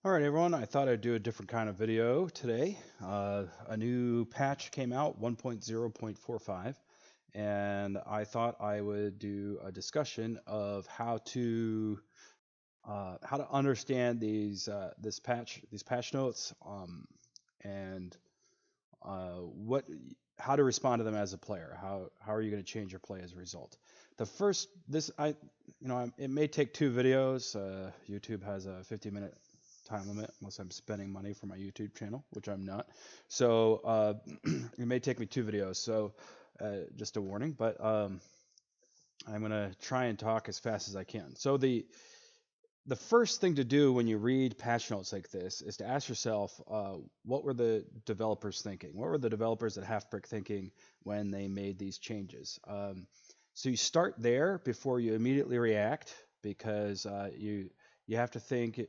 All right, everyone. I thought I'd do a different kind of video today. A new patch came out, 1.0.45, and I thought I would do a discussion of how to understand these patch notes, and what how to respond to them as a player. How are you going to change your play as a result? The first this I you know It may take two videos. YouTube has a 50-minute time limit unless I'm spending money for my YouTube channel, which I'm not. So it may take me two videos. So just a warning, but I'm gonna try and talk as fast as I can. So the first thing to do when you read patch notes like this is to ask yourself, what were the developers thinking? What were the developers at Halfbrick thinking when they made these changes? So you start there before you immediately react, because you have to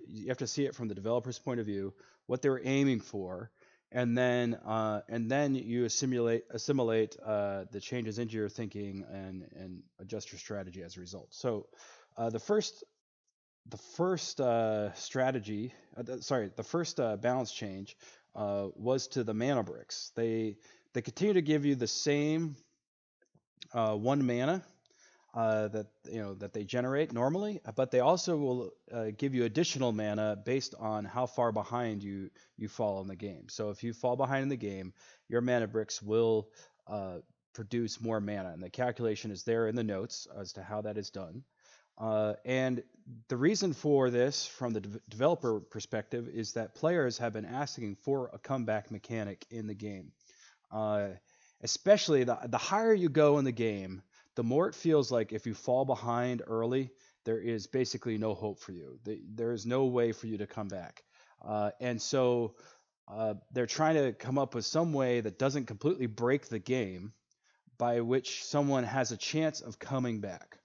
you have to see it from the developer's point of view, what they were aiming for, and then you assimilate the changes into your thinking and adjust your strategy as a result. So the first balance change was to the mana bricks. They continue to give you the same one mana that they generate normally, but they also will give you additional mana based on how far behind you fall in the game. So if you fall behind in the game, your mana bricks will produce more mana, and the calculation is there in the notes as to how that is done. And the reason for this, from the developer perspective, is that players have been asking for a comeback mechanic in the game. Especially the higher you go in the game, the more it feels like if you fall behind early, there is basically no hope for you. There is no way for you to come back. And so they're trying to come up with some way that doesn't completely break the game, by which someone has a chance of coming back.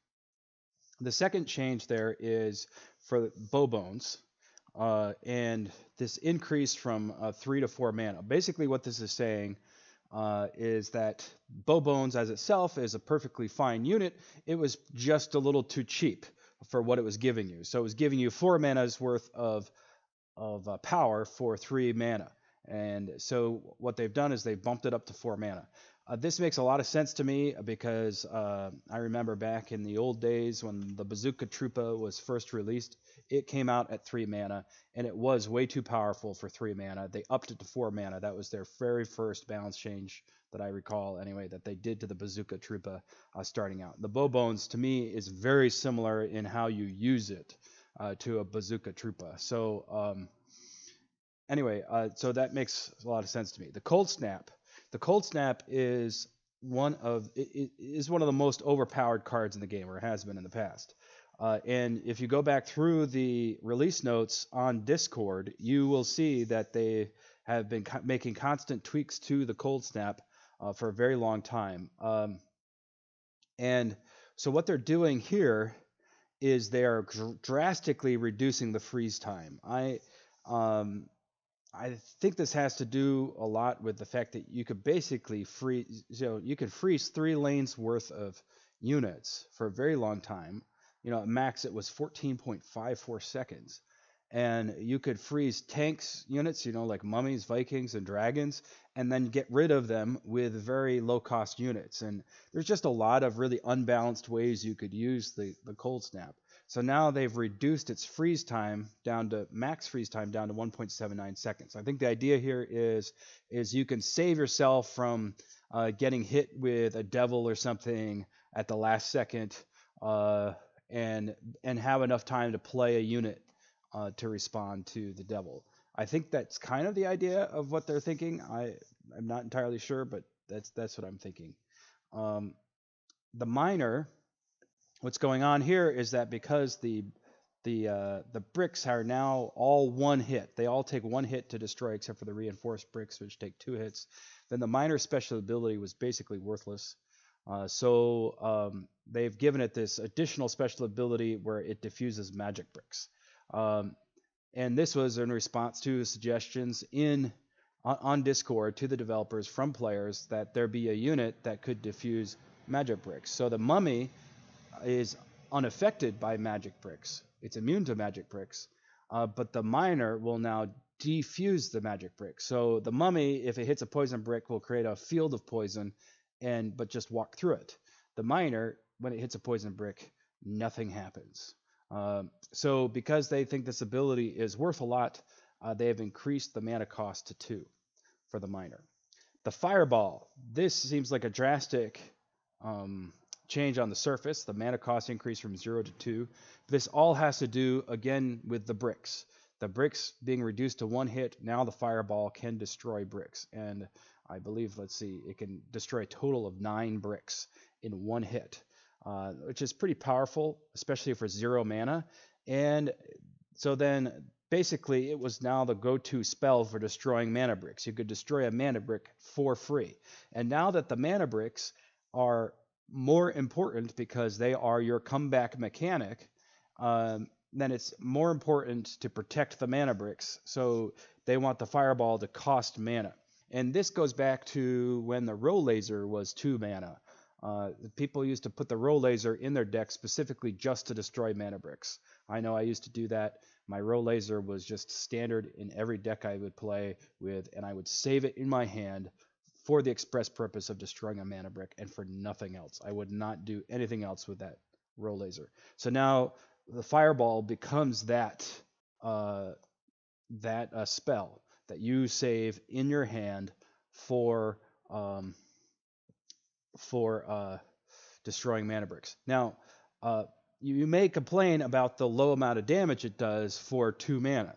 The second change there is for bow bones, and this increase from 3 to 4 mana. Basically, what this is saying is that bow bones as itself is a perfectly fine unit. It was just a little too cheap for what it was giving you. So it was giving you 4 mana's worth of power for 3 mana. And so what they've done is they've bumped it up to 4 mana. This makes a lot of sense to me because I remember back in the old days when the Bazooka Troopa was first released, it came out at 3 mana, and it was way too powerful for 3 mana. They upped it to 4 mana. That was their very first balance change that I recall, anyway, that they did to the Bazooka Troopa starting out. The bow bones, to me, is very similar in how you use it to a Bazooka Troopa. So anyway, so that makes a lot of sense to me. The Cold Snap. The Cold Snap is one of the most overpowered cards in the game, or has been in the past. And if you go back through the release notes on Discord, you will see that they have been making constant tweaks to the Cold Snap for a very long time. And so what they're doing here is they are drastically reducing the freeze time. I think this has to do a lot with the fact that you could basically freeze, you could freeze 3 lanes worth of units for a very long time. At max it was 14.54 seconds. And you could freeze tanks units, like mummies, Vikings, and dragons, and then get rid of them with very low cost units. And there's just a lot of really unbalanced ways you could use the Cold Snap. So now they've reduced its freeze time down to max freeze time down to 1.79 seconds. I think the idea here is you can save yourself from getting hit with a devil or something at the last second, and have enough time to play a unit to respond to the devil. I think that's kind of the idea of what they're thinking. I'm not entirely sure, but that's what I'm thinking. The minor. What's going on here is that because the bricks are now all one hit, they all take one hit to destroy, except for the reinforced bricks, which take 2 hits. Then the minor special ability was basically worthless. So they've given it this additional special ability where it diffuses magic bricks. And this was in response to suggestions on Discord to the developers from players that there be a unit that could diffuse magic bricks. So the mummy is unaffected by magic bricks. It's immune to magic bricks. but the miner will now defuse the magic brick. So the mummy, if it hits a poison brick, will create a field of poison, but just walk through it. The miner, when it hits a poison brick, nothing happens. So because they think this ability is worth a lot, they have increased the mana cost to 2 for the miner. The fireball. This seems like a drastic change on the surface. The mana cost increased from 0 to 2. This all has to do, again, with the bricks. The bricks being reduced to 1 hit, now the fireball can destroy bricks. And I believe, let's see, it can destroy a total of 9 bricks in 1 hit, which is pretty powerful, especially for 0 mana. And so then basically it was now the go-to spell for destroying mana bricks. You could destroy a mana brick for free. And now that the mana bricks are more important because they are your comeback mechanic, then it's more important to protect the mana bricks. So they want the fireball to cost mana. And this goes back to when the roll laser was 2 mana. People used to put the roll laser in their deck specifically just to destroy mana bricks. I know I used to do that. My roll laser was just standard in every deck I would play with, and I would save it in my hand for the express purpose of destroying a mana brick and for nothing else. I would not do anything else with that roll laser. So now the fireball becomes that spell that you save in your hand for destroying mana bricks. Now, you may complain about the low amount of damage it does for 2 mana,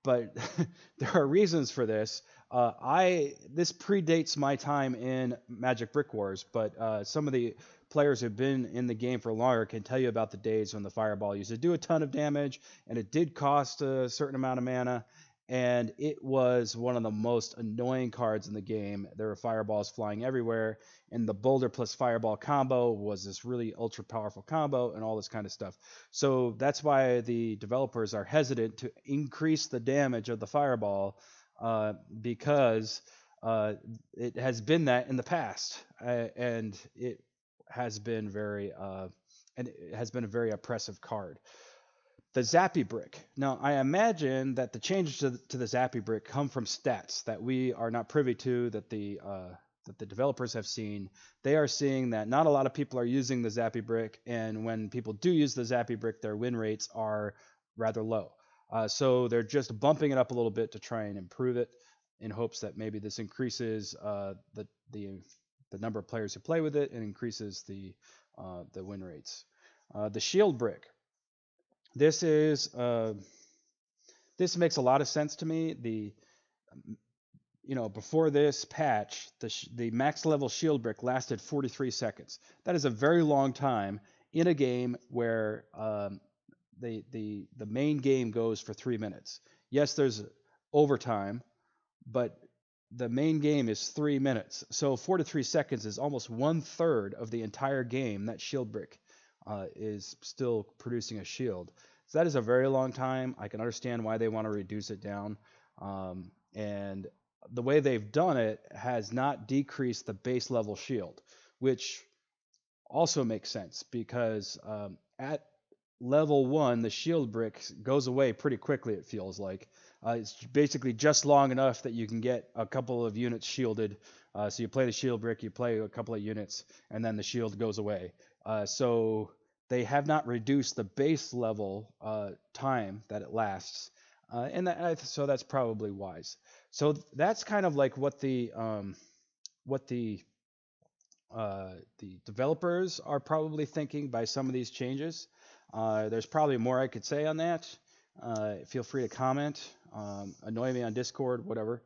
but there are reasons for this. This predates my time in Magic Brick Wars, but some of the players who've been in the game for longer can tell you about the days when the fireball used to do a ton of damage, and it did cost a certain amount of mana, and it was one of the most annoying cards in the game. There were fireballs flying everywhere, and the boulder plus fireball combo was this really ultra powerful combo and all this kind of stuff. So that's why the developers are hesitant to increase the damage of the fireball, because it has been that in the past, and it has been a very oppressive card. The Zappy Brick. Now, I imagine that the changes to the Zappy Brick come from stats that we are not privy to, that the developers have seen. They are seeing that not a lot of people are using the Zappy Brick, and when people do use the Zappy Brick, their win rates are rather low. So they're just bumping it up a little bit to try and improve it, in hopes that maybe this increases the number of players who play with it and increases the win rates. The Shield Brick. This makes a lot of sense to me. Before this patch, the max level shield brick lasted 43 seconds. That is a very long time in a game where the main game goes for 3 minutes. Yes, there's overtime, but the main game is 3 minutes. So 43 seconds is almost 1/3 of the entire game that shield brick is still producing a shield. So that is a very long time. I can understand why they want to reduce it down. And the way they've done it has not decreased the base level shield, which also makes sense because at level 1, the shield brick goes away pretty quickly, it feels like. It's basically just long enough that you can get a couple of units shielded. So you play the shield brick, you play a couple of units, and then the shield goes away. So they have not reduced the base level time that it lasts, so that's probably wise. So that's kind of like what the developers are probably thinking by some of these changes. There's probably more I could say on that. Feel free to comment, annoy me on Discord, whatever.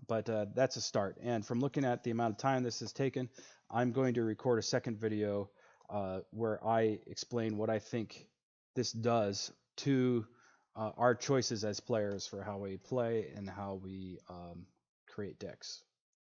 But that's a start. And from looking at the amount of time this has taken, I'm going to record a second video where I explain what I think this does to our choices as players for how we play and how we create decks.